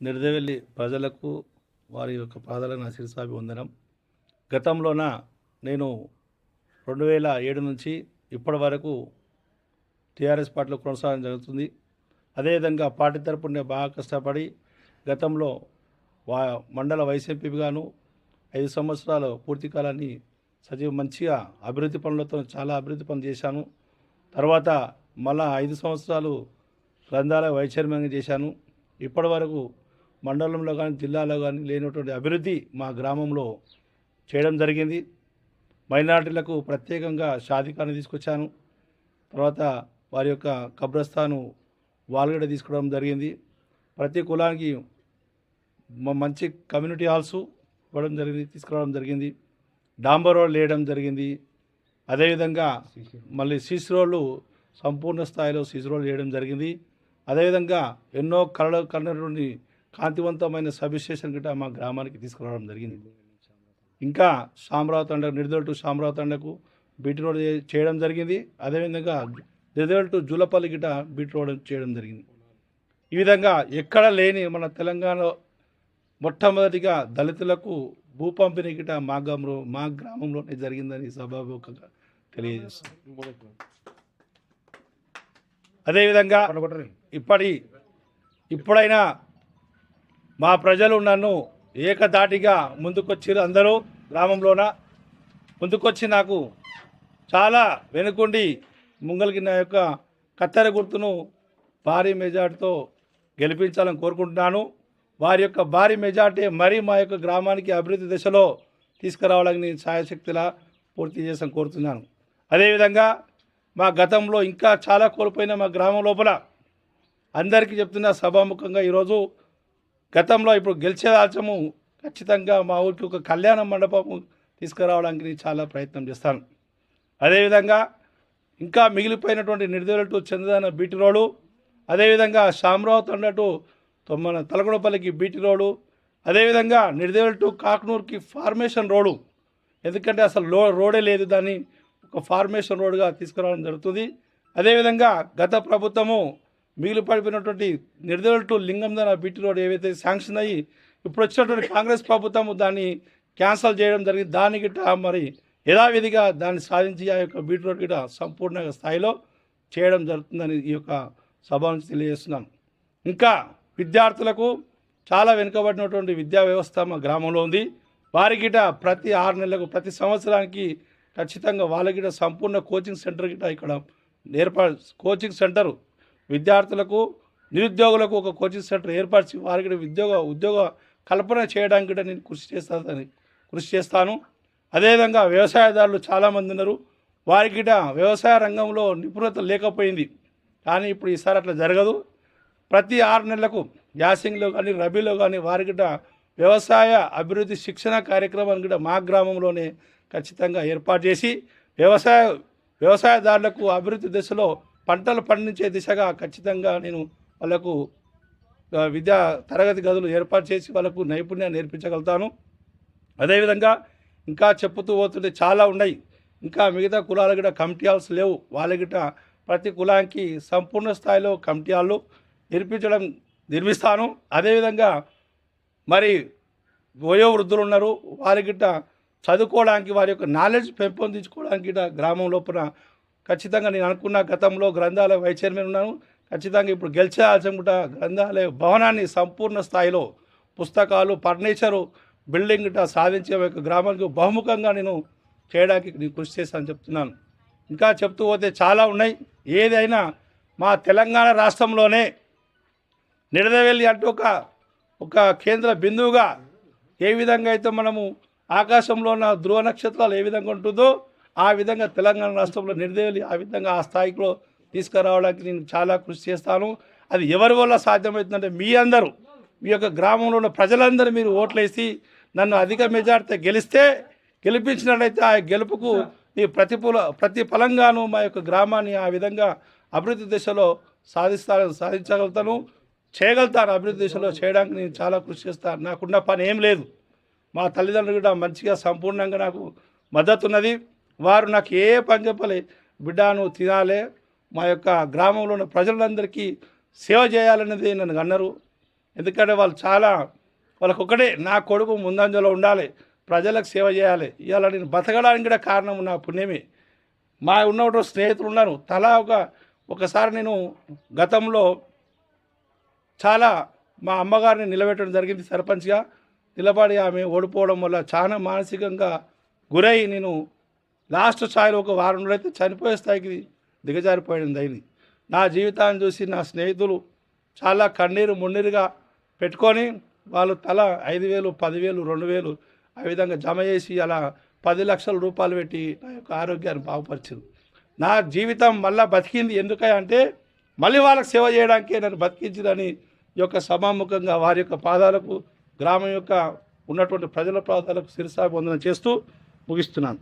నిర్దవెల్లి ప్రజలకు వారి యొక్క పాదాలకు నా శిరసాభివందనం. గతంలోన నేను 2007 నుంచి ఇప్పటి వరకు టీఆర్ఎస్ పార్టీలో కొనసాగడం జరుగుతుంది. అదేవిధంగా పార్టీ తరపున బాగా కష్టపడి గతంలో మండల వైస్ ఎంపీగాను 5 సంవత్సరాలు పూర్తి కాలాన్ని మంచిగా అభివృద్ధి పనులతో చాలా అభివృద్ధి పనులు చేశాను. తర్వాత మళ్ళా 5 సంవత్సరాలు గ్రంథాలయ వైస్ చైర్మన్గా చేశాను. ఇప్పటి వరకు మండలంలో కానీ జిల్లాలో కానీ లేనటువంటి అభివృద్ధి మా గ్రామంలో చేయడం జరిగింది. మైనారిటీలకు ప్రత్యేకంగా షాదీఖానా తీసుకొచ్చాను. తర్వాత వారి యొక్క కబ్రస్థాను వాల్గడ తీసుకోవడం జరిగింది. ప్రతి కులానికి మంచి కమ్యూనిటీ హాల్స్ ఇవ్వడం జరిగింది, తీసుకురావడం జరిగింది. డాంబర్ రోడ్ వేయడం జరిగింది. అదేవిధంగా మళ్ళీ సీసీ రోడ్లు సంపూర్ణ స్థాయిలో సీసీ రోడ్లు వేయడం జరిగింది. అదేవిధంగా ఎన్నో కళటువంటి కాంతివంతమైన సబ్ స్టేషన్ గిట్ట మా గ్రామానికి తీసుకురావడం జరిగింది. ఇంకా శామరావు తండ నిర్దల్ టు శామరావు తండకు బీటీ రోడ్ చేయడం జరిగింది. అదేవిధంగా నిర్దల్ టు జూలపల్లి గిట్ట బీటీ రోడ్ చేయడం జరిగింది. ఈ విధంగా ఎక్కడ లేని మన తెలంగాణలో మొట్టమొదటిగా దళితులకు భూ పంపిణీ గిట్ట మా గ్రామంలోనే జరిగిందని సభాముఖంగా తెలియజేస్తాం. అదేవిధంగా ఇప్పుడైనా మా ప్రజలు నన్ను ఏకధాటిగా ముందుకొచ్చారు. అందరూ గ్రామంలోన ముందుకొచ్చి నాకు చాలా వెనుకుండి ముంగలికి నా యొక్క కత్తెర గుర్తును భారీ మెజార్టీతో గెలిపించాలని కోరుకుంటున్నాను. వారి యొక్క భారీ మెజార్టీ మరీ మా యొక్క గ్రామానికి అభివృద్ధి దిశలో తీసుకురావాలని నేను సాయశక్తిలా పూర్తి చేసాను కోరుతున్నాను. అదేవిధంగా మా గతంలో ఇంకా చాలా కోల్పోయిన మా గ్రామం లోపల అందరికీ చెప్తున్న సభాముఖంగా ఈరోజు గతంలో ఇప్పుడు గెలిచే ఆచము ఖచ్చితంగా మా ఊరికి ఒక కళ్యాణ మండపం తీసుకురావడానికి నేను చాలా ప్రయత్నం చేస్తాను. అదేవిధంగా ఇంకా మిగిలిపోయినటువంటి నిర్దల్ టు చంద్రదాన బీటీ రోడ్డు, అదేవిధంగా శామరావు తండ టు మన తలగొండపల్లికి బీటీ రోడ్డు, అదేవిధంగా నిర్దల్ టు కాక్నూర్కి ఫార్మేషన్ రోడ్డు, ఎందుకంటే అసలు రోడే లేదు, దాన్ని ఒక ఫార్మేషన్ రోడ్డుగా తీసుకురావడం జరుగుతుంది. అదేవిధంగా గత ప్రభుత్వము మిగిలిపడిపోయినటువంటి నిర్దల్ టు లింగందన బీటీ రోడ్ ఏవైతే శాంక్షన్ అయ్యి ఇప్పుడు వచ్చినటువంటి కాంగ్రెస్ ప్రభుత్వము దాన్ని క్యాన్సల్ చేయడం జరిగింది. దాని గిట్ట మరి యథావిధిగా దాన్ని సాధించి ఆ యొక్క బీటీ రోడ్ గిట్ట సంపూర్ణ స్థాయిలో చేయడం జరుగుతుందని ఈ యొక్క సభ నుంచి తెలియజేస్తున్నాను. ఇంకా విద్యార్థులకు చాలా వెనుకబడినటువంటి విద్యా వ్యవస్థ మా గ్రామంలో ఉంది. వారి గిట్ట ప్రతి 6 నెలలకు ప్రతి సంవత్సరానికి ఖచ్చితంగా వాళ్ళ గిట్ట సంపూర్ణ కోచింగ్ సెంటర్ గిట్ట ఇక్కడ కోచింగ్ సెంటరు విద్యార్థులకు నిరుద్యోగులకు ఒక కోచింగ్ సెంటర్ ఏర్పరిచి వారికి ఉద్యోగ కల్పన చేయడానికి కూడా నేను కృషి చేస్తాను. అదేవిధంగా వ్యవసాయదారులు చాలామంది ఉన్నారు. వారికి వ్యవసాయ రంగంలో నిపుణత లేకపోయింది, కానీ ఇప్పుడు ఈసారి అట్లా జరగదు. ప్రతి 6 నెలలకు యాసింగ్లో కానీ రబీలో కానీ వారికి వ్యవసాయ అభివృద్ధి శిక్షణ కార్యక్రమాన్ని కూడా మా గ్రామంలోనే ఖచ్చితంగా ఏర్పాటు చేసి వ్యవసాయదారులకు అభివృద్ధి దిశలో పంటలు పండించే దిశగా ఖచ్చితంగా నేను వాళ్ళకు విద్యా తరగతి గదులు ఏర్పాటు చేసి వాళ్ళకు నైపుణ్యాన్ని నేర్పించగలుగుతాను. అదేవిధంగా ఇంకా చెప్పుతూ పోతుంటే చాలా ఉన్నాయి. ఇంకా మిగతా కులాల గిట్ట కమిటీ హాల్స్ లేవు. వాళ్ళ గిట్ట ప్రతి కులానికి సంపూర్ణ స్థాయిలో కమిటీ హాళ్ళు నిర్మిస్తాను. అదేవిధంగా మరి వయోవృద్ధులు ఉన్నారు, వారి గిట్ట చదువుకోవడానికి వారి యొక్క నాలెడ్జ్ పెంపొందించుకోవడానికి గిట్ట గ్రామం లోపల ఖచ్చితంగా నేను అనుకున్న గతంలో గ్రంథాలయ వైస్ చైర్మన్ ఉన్నాను. ఖచ్చితంగా ఇప్పుడు గెలిచే ఆచంగుట గ్రంథాలయ భవనాన్ని సంపూర్ణ స్థాయిలో పుస్తకాలు ఫర్నిచరు బిల్డింగ్ గిట్ట సాధించే యొక్క గ్రామానికి బహుముఖంగా నేను చేయడానికి నేను కృషి చేస్తానని చెప్తున్నాను. ఇంకా చెప్తూ పోతే చాలా ఉన్నాయి. ఏదైనా మా తెలంగాణ రాష్ట్రంలోనే నిడదవెల్లి అంటూ ఒక కేంద్ర బిందువుగా ఏ విధంగా అయితే మనము ఆకాశంలో ఉన్న ధ్రువ నక్షత్రాలు ఏ విధంగా ఉంటుందో ఆ విధంగా తెలంగాణ రాష్ట్రంలో నిర్దవెల్లి ఆ విధంగా ఆ స్థాయిలో తీసుకురావడానికి నేను చాలా కృషి చేస్తాను. అది ఎవరి వల్ల సాధ్యమవుతుందంటే మీ అందరూ, మీ యొక్క గ్రామంలో ఉన్న ప్రజలందరూ మీరు ఓట్లేసి నన్ను అధిక మెజార్టీతో గెలిపించినట్లయితే ఆ గెలుపుకు ఈ ప్రతిఫలంగాను మా యొక్క గ్రామాన్ని ఆ విధంగా అభివృద్ధి దిశలో సాధించగలుగుతాను, చేయగలుగుతాను. అభివృద్ధి దిశలో చేయడానికి నేను చాలా కృషి చేస్తాను. నాకున్న పని ఏం లేదు. మా తల్లిదండ్రులు కూడా మంచిగా సంపూర్ణంగా నాకు మద్దతు ఉన్నది. వారు నాకు ఏ పని చెప్పలే, బిడ్డ నువ్వు తినాలే, మా యొక్క గ్రామంలో ఉన్న ప్రజలందరికీ సేవ చేయాలనేది నన్ను అన్నారు. ఎందుకంటే వాళ్ళు చాలా వాళ్ళకొక్కడే నా కొడుకు ముందంజలో ఉండాలి, ప్రజలకు సేవ చేయాలి. ఇవాళ నేను బతకడానికి కూడా కారణం నా పుణ్యమే. మా ఉన్నటువంటి స్నేహితులు ఉన్నారు. తలా ఒకసారి నేను గతంలో చాలా మా అమ్మగారిని నిలబెట్టడం జరిగింది సర్పంచ్గా. నిలబడి ఆమె ఓడిపోవడం వల్ల చాలా మానసికంగా గురై నేను లాస్ట్ స్థాయిలో ఒక వారం రోజులైతే చనిపోయే స్థాయికి దిగజారిపోయింది అయింది. నా జీవితాన్ని చూసి నా స్నేహితులు చాలా కన్నీరు మున్నీరుగా పెట్టుకొని వాళ్ళు తల 5,000, 10,000, 2,000 ఆ విధంగా జమ చేసి అలా 10 లక్షల రూపాయలు పెట్టి నా యొక్క ఆరోగ్యాన్ని బాగుపరిచారు. నా జీవితం మళ్ళీ బతికింది ఎందుకంటే మళ్ళీ వాళ్ళకి సేవ చేయడానికే నన్ను బతికించిందని ఈ యొక్క సభాముఖంగా వారి యొక్క పాదాలకు, గ్రామం యొక్క ఉన్నటువంటి ప్రజల పాదాలకు శిరసావందనం చేస్తూ ముగిస్తున్నాను.